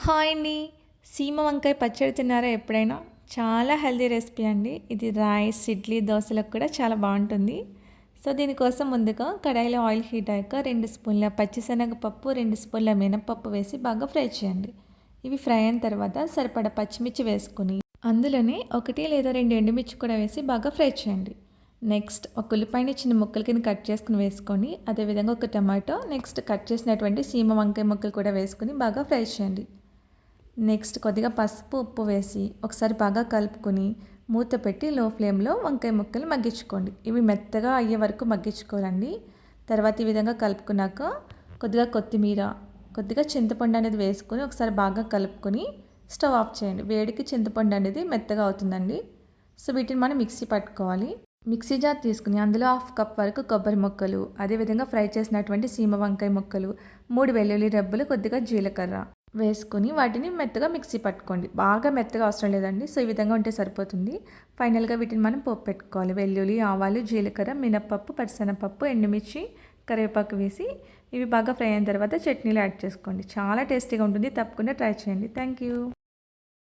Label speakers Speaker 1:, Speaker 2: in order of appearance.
Speaker 1: Hi అండి. సీమ వంకాయ పచ్చడి తిన్నారా ఎప్పుడైనా? చాలా హెల్తీ రెసిపీ అండి. ఇది రైస్, ఇడ్లీ, దోసలకు కూడా చాలా బాగుంటుంది. సో దీనికోసం ముందుగా కడాయిలో ఆయిల్ హీట్ అయ్యాక 2 స్పూన్ల పచ్చిశనగపప్పు, 2 స్పూన్ల మినపప్పు వేసి బాగా ఫ్రై చేయండి. ఇవి ఫ్రై అయిన తర్వాత సరిపడా పచ్చిమిర్చి వేసుకుని అందులోనే 1 లేదా 2 ఎండుమిర్చి కూడా వేసి బాగా ఫ్రై చేయండి. నెక్స్ట్ ఒక ఉల్లిపాయని చిన్న ముక్కల కింద కట్ చేసుకుని వేసుకొని అదేవిధంగా ఒక టమాటో, నెక్స్ట్ కట్ చేసినటువంటి సీమ వంకాయ ముక్కలు కూడా వేసుకుని బాగా ఫ్రై చేయండి. నెక్స్ట్ కొద్దిగా పసుపు, ఉప్పు వేసి ఒకసారి బాగా కలుపుకొని మూత పెట్టి లో ఫ్లేమ్లో వంకాయ ముక్కలు మగ్గించుకోండి. ఇవి మెత్తగా అయ్యే వరకు మగ్గించుకోవాలండి. తర్వాత ఈ విధంగా కలుపుకున్నాక కొద్దిగా కొత్తిమీర, కొద్దిగా చింతపండు అనేది వేసుకొని ఒకసారి బాగా కలుపుకొని స్టవ్ ఆఫ్ చేయండి. వేడికి చింతపండు అనేది మెత్తగా అవుతుందండి. సో వీటిని మనం మిక్సీ పట్టుకోవాలి. మిక్సీ జార్ తీసుకుని అందులో 1/2 కప్ వరకు కొబ్బరి ముక్కలు, అదేవిధంగా ఫ్రై చేసినటువంటి సీమ వంకాయ ముక్కలు, 3 వెల్లుల్లి రెబ్బలు, కొద్దిగా జీలకర్ర వేసుకొని వాటిని మెత్తగా మిక్సీ పట్టుకోండి. బాగా మెత్తగా అవసరం లేదండి. సో ఈ విధంగా ఉంటే సరిపోతుంది. ఫైనల్గా వీటిని మనం పోపు పెట్టుకోవాలి. వెల్లుల్లి, ఆవాలు, జీలకర్ర, మినప్పప్పు, పచ్చిశనగపప్పు, ఎండుమిర్చి, కరివేపాకు వేసి ఇవి బాగా ఫ్రై అయిన తర్వాత చట్నీలో యాడ్ చేసుకోండి. చాలా టేస్టీగా ఉంటుంది. తప్పకుండా ట్రై చేయండి. Thank you.